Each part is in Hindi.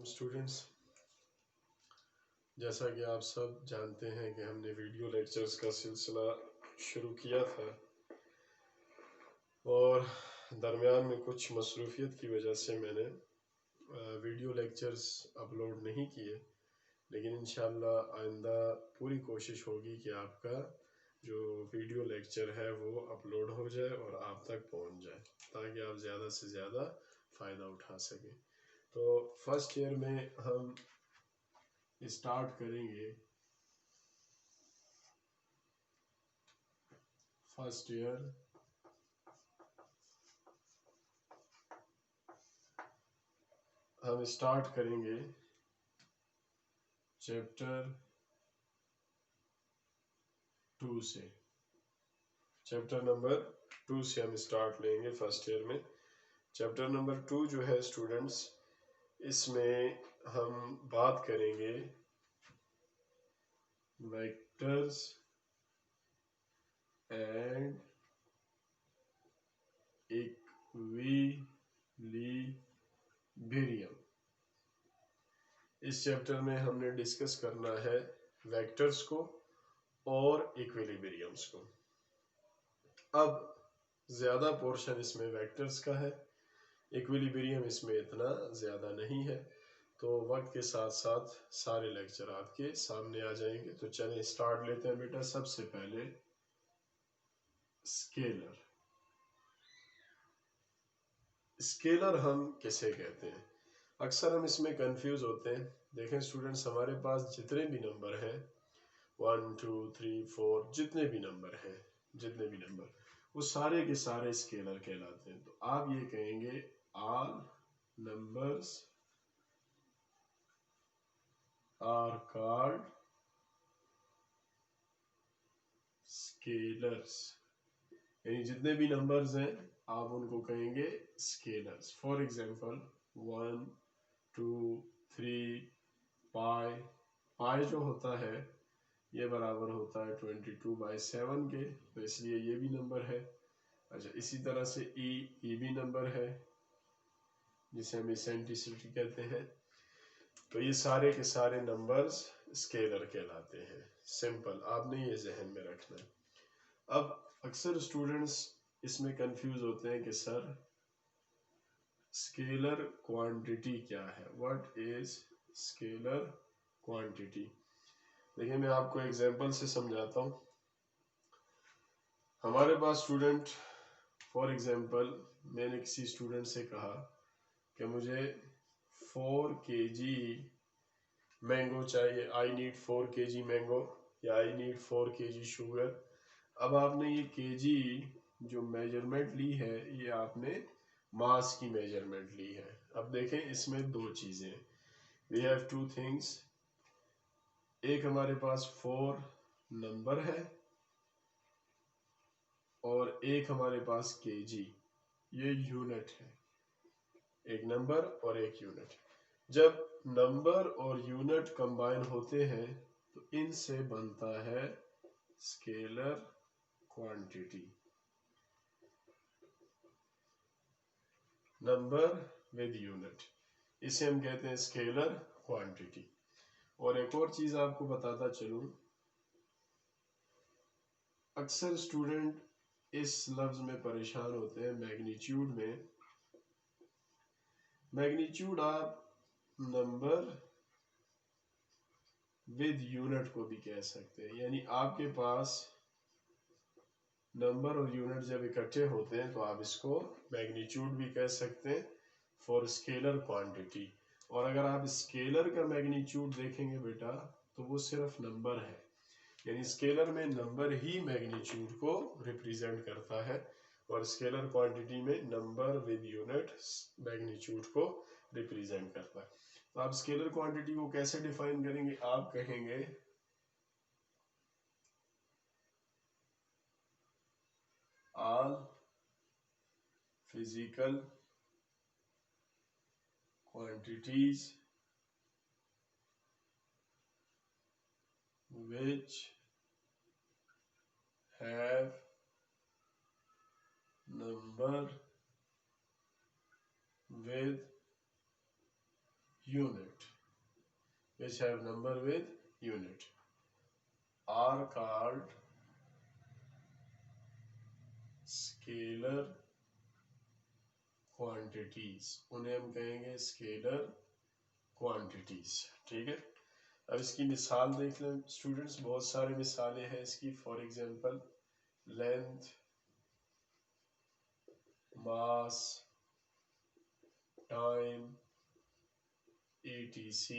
स्टूडेंट्स, जैसा कि आप सब जानते हैं कि हमने वीडियो लेक्चर्स का सिलसिला शुरू किया था और दरमियान में कुछ मसरूफियत की वजह से मैंने वीडियो लेक्चर्स अपलोड नहीं किए, लेकिन इंशाअल्लाह आइंदा पूरी कोशिश होगी कि आपका जो वीडियो लेक्चर है वो अपलोड हो जाए और आप तक पहुंच जाए ताकि आप ज़्यादा से ज़्यादा फ़ायदा उठा सकें। तो फर्स्ट ईयर में हम स्टार्ट करेंगे फर्स्ट ईयर हम स्टार्ट करेंगे चैप्टर 2 से। चैप्टर नंबर 2 से हम स्टार्ट लेंगे फर्स्ट ईयर में। चैप्टर नंबर 2 जो है स्टूडेंट्स, इसमें हम बात करेंगे वेक्टर्स एंड इक्विलिब्रियम। इस चैप्टर में हमने डिस्कस करना है वेक्टर्स को और इक्विलिब्रियम्स को। अब ज़्यादा पोर्शन इसमें वेक्टर्स का है, इक्विलिब्रियम इसमें इतना ज़्यादा नहीं है, तो वक्त के साथ साथ सारे लेक्चर आपके सामने आ जाएंगे। तो चलें स्टार्ट लेते हैं बेटा। सबसे पहले स्केलर। स्केलर हम किसे कहते हैं? अक्सर हम इसमें कंफ्यूज होते हैं। देखें स्टूडेंट्स, हमारे पास जितने भी नंबर हैं 1 2 3 4 जितने भी नंबर वो सारे के सारे स्केलर कहलाते हैं। तो आप ये कहेंगे all numbers are called scalars, यानी जितने भी नंबर्स हैं आप उनको कहेंगे scalars. For example 1 2 3 pi. Pi जो होता है ये बराबर होता है 22/7 के, तो इसलिए ये भी नंबर है। अच्छा, इसी तरह से ई भी नंबर है जिसे हम इसेंट्रिसिटी कहते हैं। तो ये सारे के सारे नंबर्स स्केलर कहलाते हैं। सिंपल, आपने ये जहन में रखना है। अब अक्सर स्टूडेंट्स इसमें कंफ्यूज होते हैं कि सर स्केलर क्वांटिटी क्या है, व्हाट इज स्केलर क्वांटिटी। देखिए मैं आपको एग्जांपल से समझाता हूँ। हमारे पास स्टूडेंट, फॉर एग्जांपल मैंने किसी स्टूडेंट से कहा कि मुझे 4 kg मैंगो चाहिए, आई नीड 4 kg मैंगो या आई नीड 4 kg शुगर। अब आपने ये केजी जो मेजरमेंट ली है ये आपने मास की मेजरमेंट ली है। अब देखें इसमें दो चीजें, वी हैव टू थिंग्स। एक हमारे पास 4 नंबर है और एक हमारे पास केजी, ये यूनिट है। एक नंबर और एक यूनिट। जब नंबर और यूनिट कंबाइन होते हैं तो इनसे बनता है scalar quantity. Number with unit, इसे हम कहते हैं स्केलर क्वांटिटी। और एक और चीज आपको बताता चलूं, अक्सर स्टूडेंट इस लफ्ज में परेशान होते हैं मैग्नीट्यूड में। मैग्नीट्यूड आप नंबर विद यूनिट को भी कह सकते हैं, यानी आपके पास नंबर और यूनिट जब इकट्ठे होते हैं तो आप इसको मैग्नीट्यूड भी कह सकते हैं फॉर स्केलर क्वांटिटी। और अगर आप स्केलर का मैग्नीट्यूड देखेंगे बेटा तो वो सिर्फ नंबर है, यानी स्केलर में नंबर ही मैग्नीट्यूड को रिप्रेजेंट करता है और स्केलर क्वांटिटी में नंबर विद यूनिट मैग्नीट्यूड को रिप्रेजेंट करता है। तो आप स्केलर क्वांटिटी को कैसे डिफाइन करेंगे? आप कहेंगे all physical quantities which have number with unit which have number with unit are called scalar quantities, उन्हें हम कहेंगे स्केलर क्वांटिटीज। ठीक है, अब इसकी मिसाल देख लें स्टूडेंट्स, बहुत सारी मिसालें हैं इसकी। For example length, mass, time, etc,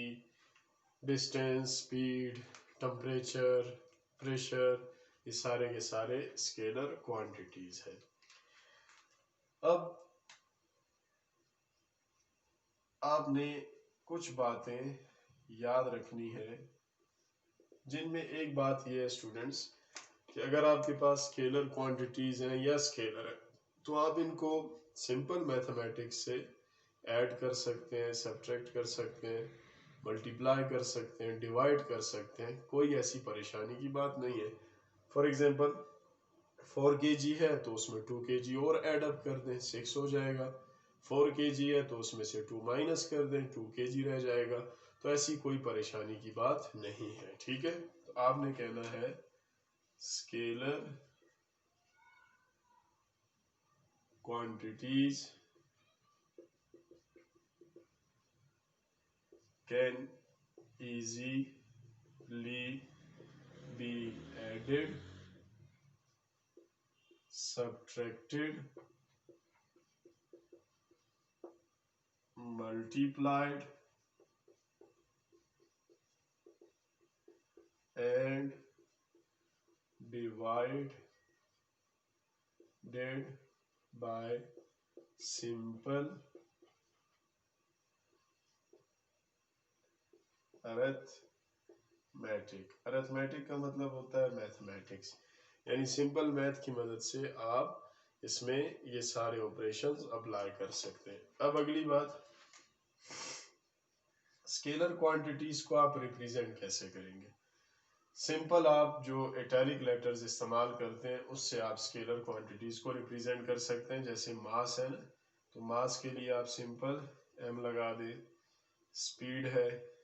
distance, speed, temperature, pressure, ये सारे के सारे स्केलर क्वांटिटीज है। अब आपने कुछ बातें याद रखनी है, जिनमें एक बात यह है स्टूडेंट्स कि अगर आपके पास स्केलर क्वांटिटीज हैं या स्केलर है तो आप इनको सिंपल मैथमेटिक्स से ऐड कर सकते हैं, सब्ट्रैक्ट कर सकते हैं, मल्टीप्लाई कर सकते हैं, डिवाइड कर सकते हैं, कोई ऐसी परेशानी की बात नहीं है। फॉर एग्जांपल 4 kg है तो उसमें 2 kg और ऐड अप कर दें, 6 हो जाएगा। 4 kg है तो उसमें से 2 माइनस कर दें, 2 kg रह जाएगा। तो ऐसी कोई परेशानी की बात नहीं है। ठीक है, तो आपने कहना है scalar quantities can easily be added, subtracted, multiplied and divided by simple arithmetic. Arithmetic का मतलब होता है मैथमेटिक्स, यानी सिंपल मैथ की मदद से आप इसमें ये सारे ऑपरेशंस अप्लाई कर सकते हैं। अब अगली बात, स्केलर क्वांटिटीज को आप रिप्रेजेंट कैसे करेंगे। सिंपल आप जो इटैलिक लेटर्स इस्तेमाल करते हैं उससे आप स्केलर क्वांटिटीज को रिप्रेजेंट कर सकते हैं। जैसे मास है ना, तो मास के लिए आप सिंपल m लगा दें, स्पीड है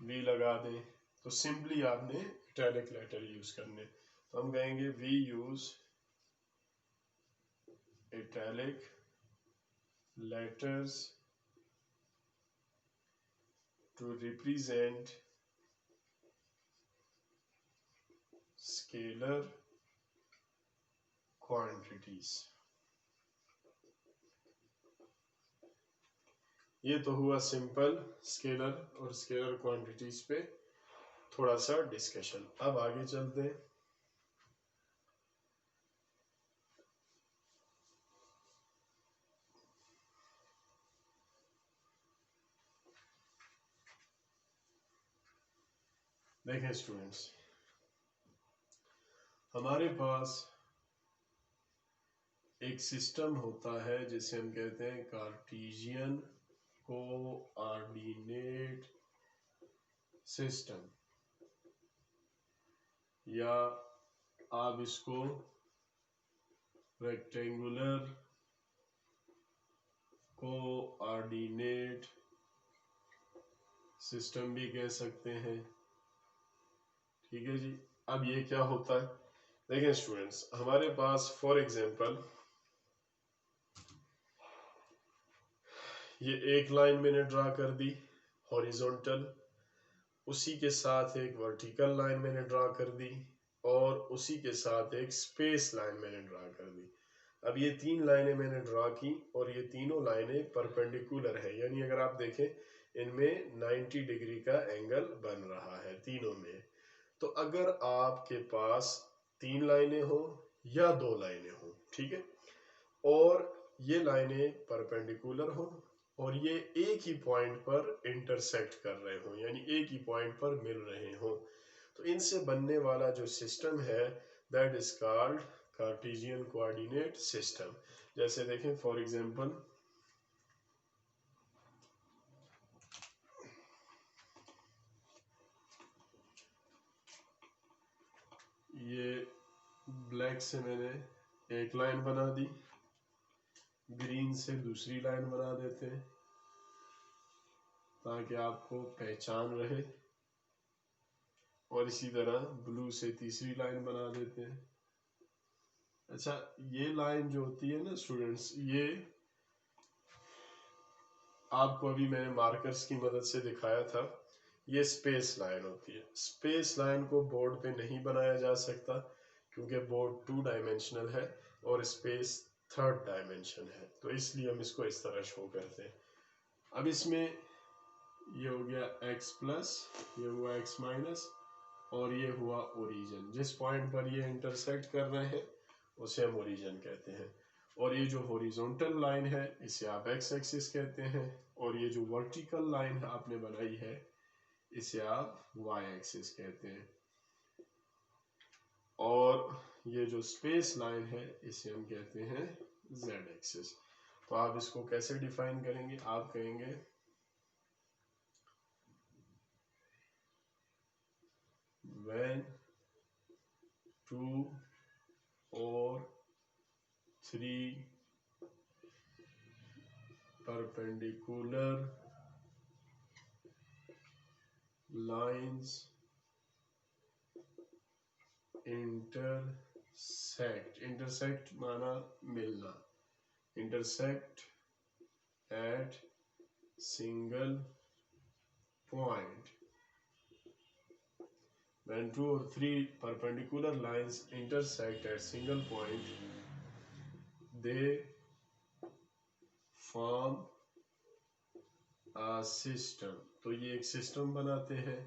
v लगा दें, तो सिंपली आपने इटैलिक लेटर यूज करने। तो हम कहेंगे we use italic letters to represent scalar quantities. ये तो हुआ सिंपल स्केलर और स्केलर क्वांटिटीज पे थोड़ा सा डिस्कशन। अब आगे चलते हैं। देखें स्टूडेंट्स, हमारे पास एक सिस्टम होता है जिसे हम कहते हैं कार्टेशियन कोऑर्डिनेट सिस्टम, या आप इसको रेक्टेंगुलर कोऑर्डिनेट सिस्टम भी कह सकते हैं। ठीक है जी। अब ये क्या होता है, देखें स्टूडेंट्स, हमारे पास फॉर एग्जांपल ये एक लाइन मैंने ड्रा कर दी हॉरिजॉन्टल, उसी के साथ एक वर्टिकल लाइन मैंने ड्रा कर दी और उसी के साथ एक स्पेस लाइन मैंने ड्रा कर दी। अब ये 3 लाइनें मैंने ड्रा की और ये तीनों लाइनें परपेंडिकुलर है, यानी अगर आप देखें इनमें 90 डिग्री का एंगल बन रहा है तीनों में। तो अगर आपके पास 3 लाइनें हो या 2 लाइनें हो, ठीक है, और ये लाइनें परपेंडिकुलर हो और ये एक ही पॉइंट पर इंटरसेक्ट कर रहे हो, यानी एक ही पॉइंट पर मिल रहे हो, तो इनसे बनने वाला जो सिस्टम है that is called Cartesian coordinate system. जैसे देखें फॉर एग्जांपल ये ब्लैक से मैंने एक लाइन बना दी, ग्रीन से दूसरी लाइन बना देते हैं, ताकि आपको पहचान रहे। और इसी तरह ब्लू से तीसरी लाइन बना देते हैं। अच्छा, ये लाइन जो होती है ना स्टूडेंट्स, ये आपको अभी मैंने मार्कर्स की मदद से दिखाया था, ये स्पेस लाइन होती है। स्पेस लाइन को बोर्ड पे नहीं बनाया जा सकता क्योंकि बोर्ड 2 डायमेंशनल है और स्पेस 3rd डायमेंशन है, तो इसलिए हम इसको इस तरह शो करते हैं। अब इसमें ये हो गया x प्लस, ये हुआ x माइनस, और ये हुआ ओरिजिन। जिस पॉइंट पर ये इंटरसेक्ट कर रहे हैं उसे हम ओरिजिन कहते हैं। और ये जो हॉरिजॉन्टल लाइन है इसे आप x एक्सिस कहते हैं, और ये जो वर्टिकल लाइन आपने बनाई है इसे आप y एक्सिस कहते हैं। और ये जो स्पेस लाइन है इसे हम कहते हैं z एक्सिस। तो आप इसको कैसे डिफाइन करेंगे? आप कहेंगे when 2 or 3 perpendicular lines intersect माना मिलना, intersect at single point. When 2 or 3 perpendicular lines intersect at single point, they form a system. तो ये एक सिस्टम बनाते हैं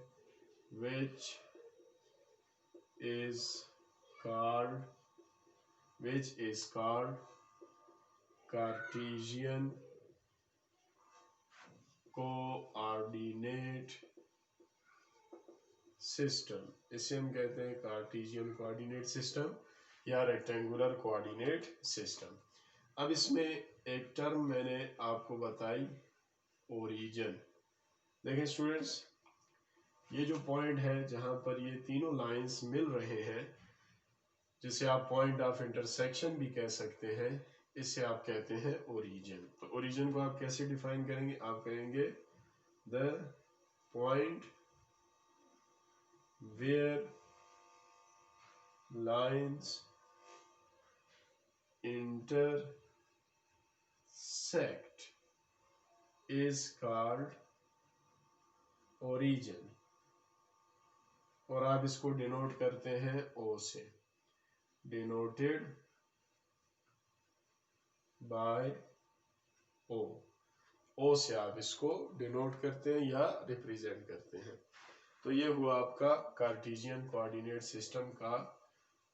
which is called Cartesian coordinate system. इसे हम कहते हैं कार्टेशियन कोऑर्डिनेट सिस्टम या रेक्टेंगुलर कोऑर्डिनेट सिस्टम। अब इसमें एक टर्म मैंने आपको बताई, ओरिजिन। देखें स्टूडेंट्स, ये जो पॉइंट है जहां पर ये तीनों लाइंस मिल रहे हैं, जिसे आप पॉइंट ऑफ इंटरसेक्शन भी कह सकते हैं, इसे आप कहते हैं ओरिजिन। तो ओरिजिन को आप कैसे डिफाइन करेंगे? आप कहेंगे the point where lines intersect is called origin। और आप इसको डिनोट करते हैं O से, denoted by O। O से आप इसको डिनोट करते हैं या रिप्रेजेंट करते हैं। तो ये हुआ आपका कार्टेशियन कोऑर्डिनेट सिस्टम का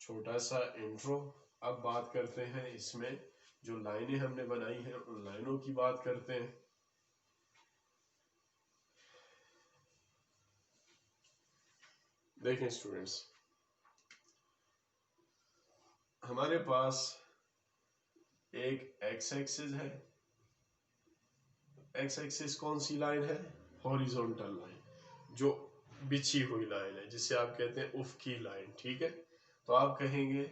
छोटा सा इंट्रो। अब बात करते हैं इसमें जो लाइनें हमने बनाई हैं उन लाइनों की बात करते हैं। देखें स्टूडेंट्स, हमारे पास एक x एक्सिस है। x एक्सिस कौन सी लाइन है? हॉरिजॉन्टल लाइन, जो बिछी हुई लाइन है, जिसे आप कहते हैं उफकी लाइन। ठीक है, तो आप कहेंगे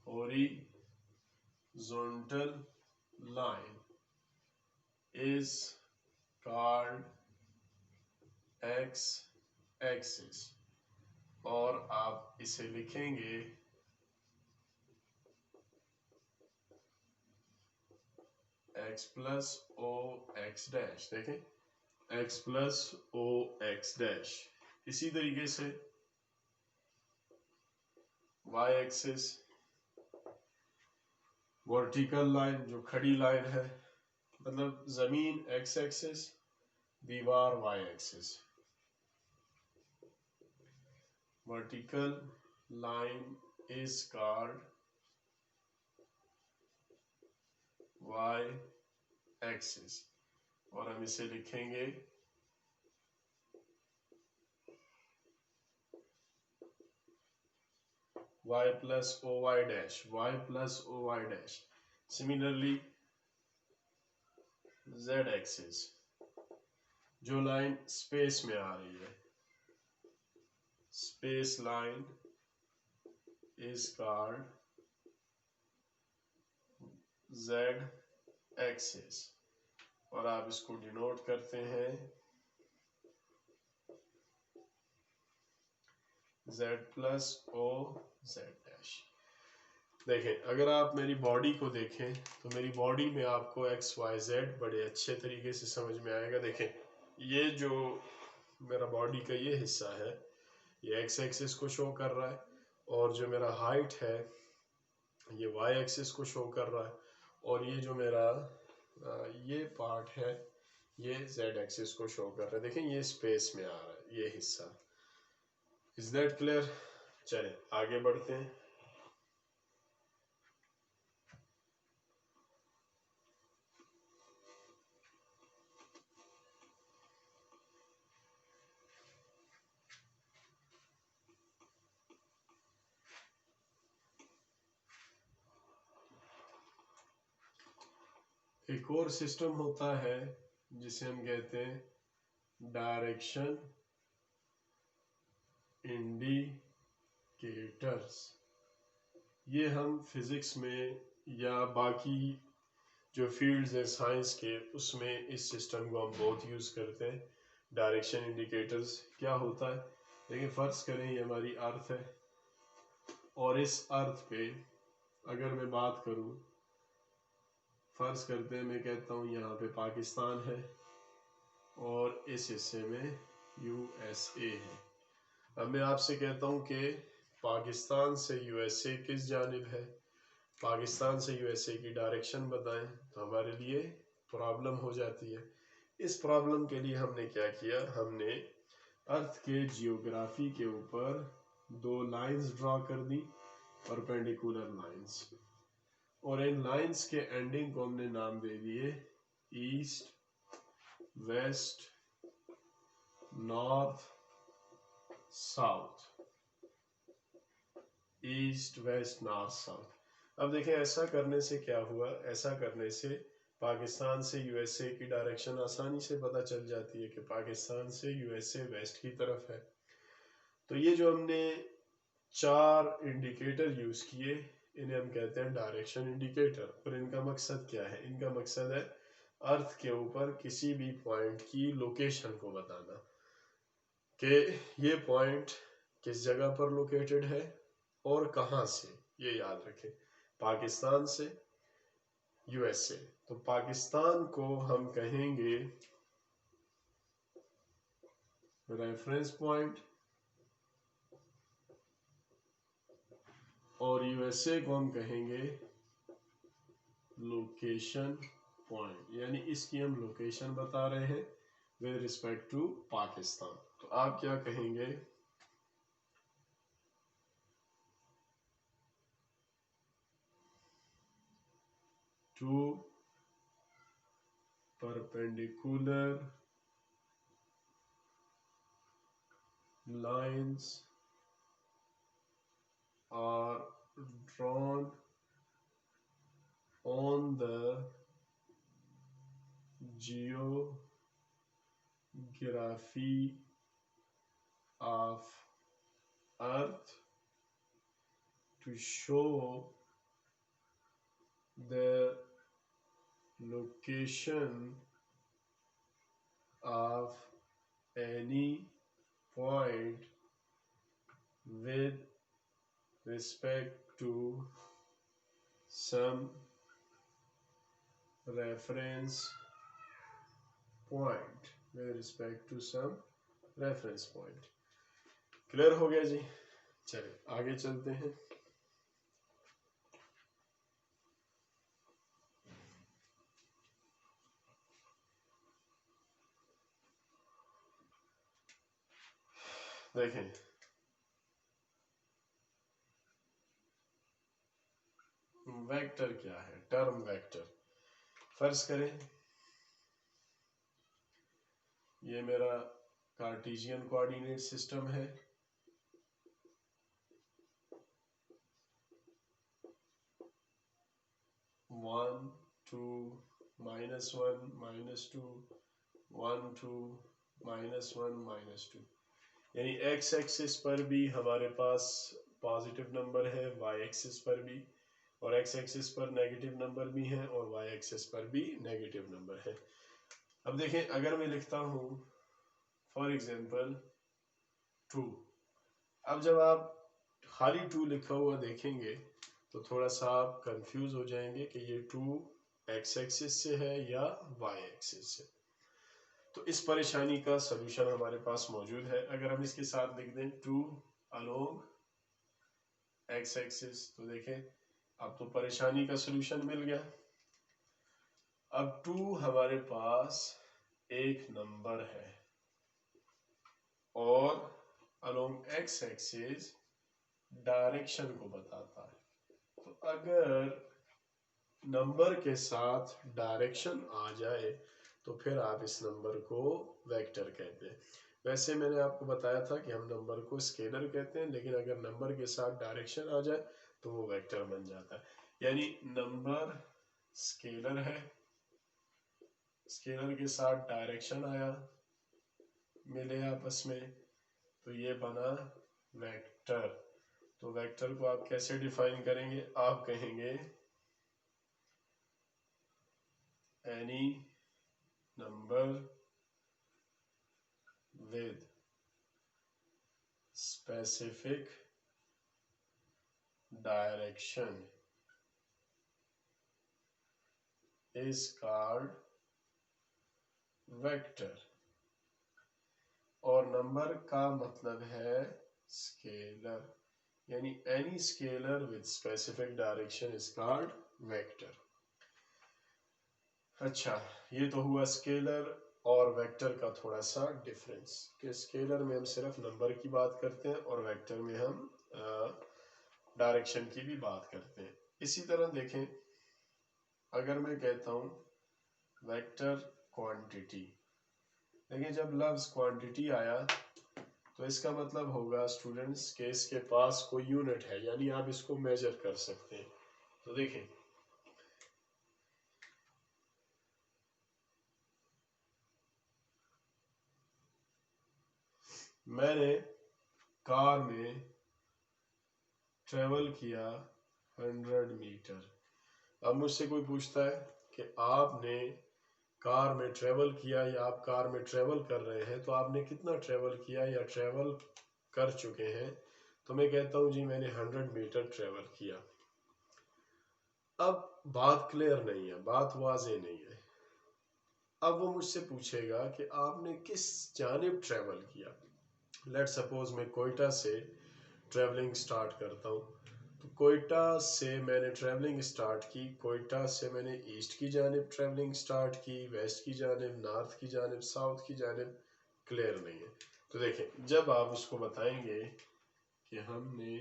horizontal line is called x axis, और आप इसे लिखेंगे x plus O X dash. देखें, x plus O X dash. इसी तरीके से y एक्सिस, वर्टिकल लाइन जो खड़ी लाइन है, मतलब जमीन x एक्सिस, दीवार y axis. Vertical line is called y axis, और हम इसे लिखेंगे y plus O Y dash, y plus O Y dash. Similarly z axis, जो लाइन स्पेस में आ रही है, space line is called z axis, और आप इसको डिनोट करते हैं z plus O Z dash. देखें, अगर आप मेरी बॉडी को देखें तो मेरी बॉडी में आपको एक्स वाई जेड बड़े अच्छे तरीके से समझ में आएगा। देखें, ये जो मेरा बॉडी का ये हिस्सा है ये एक्स एक्सिस को शो कर रहा है, और जो मेरा हाइट है ये वाई एक्सिस को शो कर रहा है, और ये जो मेरा ये पार्ट है ये जेड एक्सिस को शो कर रहा है। देखें, ये स्पेस में आ रहा है ये हिस्सा। Is that clear? चले आगे बढ़ते हैं। एक और सिस्टम होता है जिसे हम कहते हैं डायरेक्शन इंडिकेटर्स। ये हम फिजिक्स में या बाकी जो फील्ड्स हैं साइंस के उसमें इस सिस्टम को हम बहुत यूज करते हैं। डायरेक्शन इंडिकेटर्स क्या होता है? देखिए, फर्ज करें ये हमारी अर्थ है, और इस अर्थ पे अगर मैं बात करूं, फर्ज करते हैं मैं कहता हूं यहाँ पे पाकिस्तान है और इस हिस्से में यूएसए है। अब मैं आपसे कहता हूं कि पाकिस्तान से यूएसए किस जानिब है, पाकिस्तान से यूएसए की डायरेक्शन बताएं, तो हमारे लिए प्रॉब्लम हो जाती है। इस प्रॉब्लम के लिए हमने क्या किया, हमने अर्थ के जियोग्राफी के ऊपर दो लाइंस ड्रॉ कर दी, परपेंडिकुलर लाइंस, और इन लाइंस के एंडिंग को हमने नाम दे दिए east, west, north, south. East, west, north, south. अब देखें, ऐसा करने से क्या हुआ, ऐसा करने से पाकिस्तान से यूएसए की डायरेक्शन आसानी से पता चल जाती है कि पाकिस्तान से यूएसए वेस्ट की तरफ है। तो ये जो हमने चार इंडिकेटर यूज किए इन्हें हम कहते हैं डायरेक्शन इंडिकेटर। और इनका मकसद क्या है? इनका मकसद है अर्थ के ऊपर किसी भी पॉइंट की लोकेशन को बताना कि ये पॉइंट किस जगह पर लोकेटेड है और कहां से। ये याद रखें, पाकिस्तान से यूएसए। तो पाकिस्तान को हम कहेंगे रेफरेंस पॉइंट, और यूएसए को हम कहेंगे लोकेशन पॉइंट, यानी इसकी हम लोकेशन बता रहे हैं विद रिस्पेक्ट टू पाकिस्तान। तो आप क्या कहेंगे, to perpendicular lines are drawn on the geography of Earth to show the location of any point with respect to some reference point, with respect to some reference point। Clear हो गया जी? चलिए आगे चलते हैं। देखें, वेक्टर क्या है, टर्म वेक्टर। फर्ज करें ये मेरा कार्टेशियन कोऑर्डिनेट सिस्टम है, 1 2 -1 -2 1 2 -1 -2, यानी एक्स एक्सिस पर भी हमारे पास पॉजिटिव नंबर है, वाई एक्सिस पर भी, और एक्स एक्सिस पर नेगेटिव नंबर भी है, और वाई एक्सिस पर भी नेगेटिव नंबर है। अब देखें, अगर मैं लिखता हूं फॉर एग्जाम्पल 2, अब जब आप खाली 2 लिखा हुआ देखेंगे तो थोड़ा सा आप कंफ्यूज हो जाएंगे कि ये 2 एक्स एक्सिस से है या वाई एक्सिस से। तो इस परेशानी का सलूशन हमारे पास मौजूद है। अगर हम इसके साथ लिख दें 2 अलोंग एक्स एक्सिस, तो देखें अब तो परेशानी का सलूशन मिल गया। अब 2 हमारे पास एक नंबर है और अलोंग एक्स एक्सिस डायरेक्शन को बताता है। तो अगर नंबर के साथ डायरेक्शन आ जाए तो फिर आप इस नंबर को वेक्टर कहते हैं। वैसे मैंने आपको बताया था कि हम नंबर को स्केलर कहते हैं, लेकिन अगर नंबर के साथ डायरेक्शन आ जाए तो वो वेक्टर बन जाता है। यानी नंबर स्केलर है, स्केलर के साथ डायरेक्शन आया, मिले आपस में, तो ये बना वेक्टर। तो वेक्टर को आप कैसे डिफाइन करेंगे? आप कहेंगे any number with specific direction is called vector। और नंबर का मतलब है स्केलर, यानी any scalar with specific direction is called vector. अच्छा, ये तो हुआ स्केलर और वेक्टर का थोड़ा सा डिफरेंस, कि स्केलर में हम सिर्फ नंबर की बात करते हैं और वेक्टर में हम डायरेक्शन की भी बात करते हैं। इसी तरह देखें, अगर मैं कहता हूं वेक्टर क्वांटिटी, देखिए जब लफ्ज क्वांटिटी आया तो इसका मतलब होगा स्टूडेंट्स के इसके पास कोई यूनिट है, यानी आप इसको मेजर कर सकते हैं। तो देखें, मैंने कार में ट्रेवल किया 100 मीटर। अब मुझसे कोई पूछता है कि आपने कार में ट्रेवल किया या आप कार में ट्रेवल कर रहे हैं, तो आपने कितना ट्रेवल किया या ट्रेवल कर चुके हैं? तो मैं कहता हूं जी मैंने 100 मीटर ट्रेवल किया। अब बात क्लियर नहीं है, बात वाज़ेह नहीं है। अब वो मुझसे पूछेगा कि आपने किस जानिब ट्रेवल किया। लेट सपोज मैं कोयटा से ट्रेवलिंग स्टार्ट करता हूँ, तो कोयटा से मैंने ट्रेवलिंग स्टार्ट की, कोयटा से मैंने ईस्ट की जानिब ट्रेवलिंग स्टार्ट की, वेस्ट की जानिब, नॉर्थ की जानिब, साउथ की जानिब, क्लियर नहीं है। तो देखें, जब आप उसको बताएंगे कि हमने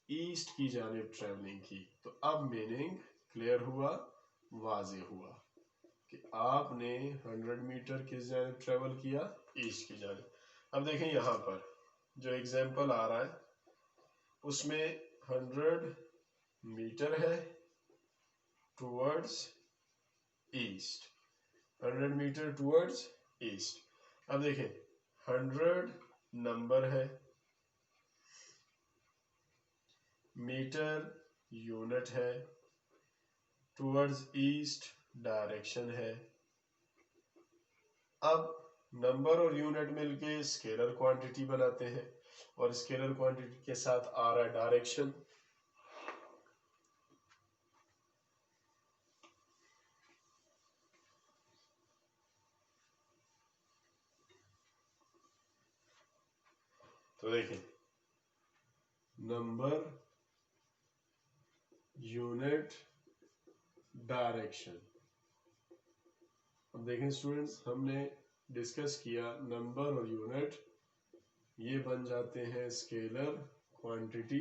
ईस्ट की जानिब ट्रेवलिंग की, तो अब मीनिंग क्लियर हुआ, वाज़ेह हुआ कि आपने 100 मीटर किस जानिब ट्रेवल किया? ईस्ट की जानिब। अब देखें यहाँ पर जो एग्जाम्पल आ रहा है उसमें 100 मीटर है towards east, 100 metre towards east. अब देखें 100 नंबर है, मीटर यूनिट है, टुवर्ड्स ईस्ट डायरेक्शन है। अब नंबर और यूनिट मिलके स्केलर क्वांटिटी बनाते हैं और स्केलर क्वांटिटी के साथ आ रहा है डायरेक्शन। तो देखें, नंबर यूनिट डायरेक्शन। अब देखें स्टूडेंट्स, हमने डिस्कस किया नंबर और यूनिट ये बन जाते हैं स्केलर क्वांटिटी,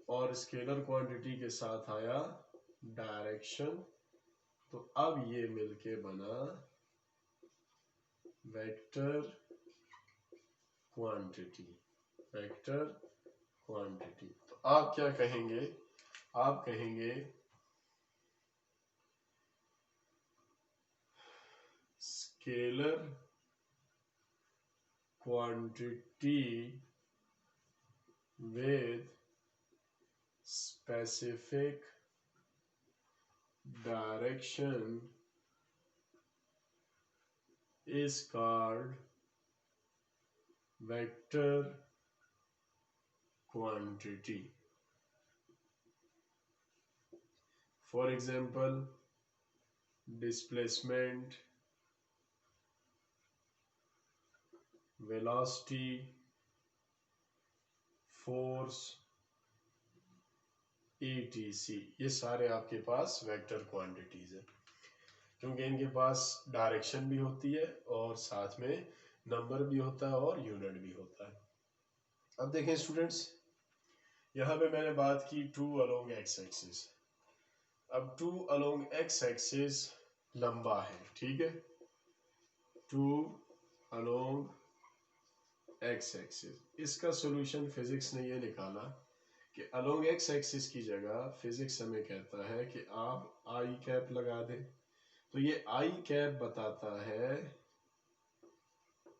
और स्केलर क्वांटिटी के साथ आया डायरेक्शन, तो अब ये मिलके बना वेक्टर क्वांटिटी, वेक्टर क्वांटिटी। तो आप क्या कहेंगे? आप कहेंगे scalar quantity with specific direction is called vector quantity. For example, displacement, velocity, force, etc. ये सारे आपके पास वेक्टर क्वांटिटीज है, क्योंकि इनके पास डायरेक्शन भी होती है और साथ में नंबर भी होता है और यूनिट भी होता है। अब देखें स्टूडेंट्स, यहाँ पे मैंने बात की टू अलोंग एक्स एक्सिस। अब टू अलोंग एक्स एक्सिस लंबा है, ठीक है, टू अलोंग एक्स एक्सिस। इसका सॉल्यूशन फिजिक्स ने ये निकाला कि अलोंग एक्स एक्सिस की जगह फिजिक्स हमें कहता है कि आप आई कैप लगा दें। तो ये आई कैप बताता है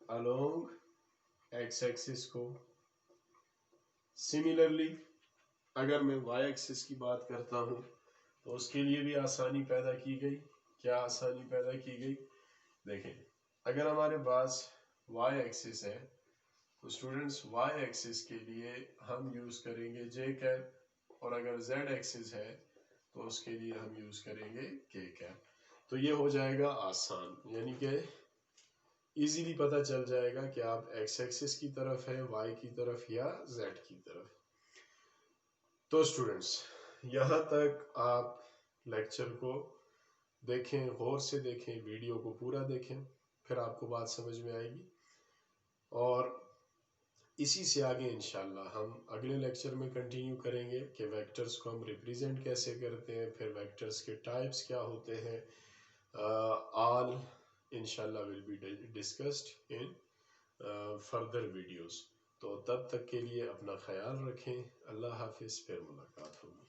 अलोंग एक्स एक्सिस को। सिमिलरली अगर मैं वाई एक्सिस की बात करता हूं तो उसके लिए भी आसानी पैदा की गई। क्या आसानी पैदा की गई? देखें, अगर हमारे पास वाई एक्सिस है तो स्टूडेंट्स वाई एक्सिस के लिए हम यूज करेंगे जे कैप, और अगर जेड एक्सिस है तो उसके लिए हम यूज करेंगे के कैप। तो ये हो जाएगा आसान, यानी कि इजीली पता चल जाएगा कि आप एक्स एक्सिस की तरफ है, वाई की तरफ या जेड की तरफ। तो स्टूडेंट्स, यहाँ तक आप लेक्चर को देखें, गौर से देखें, वीडियो को पूरा देखें, फिर आपको बात समझ में आएगी। और इसी से आगे इंशाल्लाह हम अगले लेक्चर में कंटिन्यू करेंगे कि वेक्टर्स को हम रिप्रेजेंट कैसे करते हैं, फिर वेक्टर्स के टाइप्स क्या होते हैं। ऑल इंशाल्लाह will be discussed in further videos. तो तब तक के लिए अपना ख्याल रखें। अल्लाह हाफिज़, फिर मुलाकात होगी।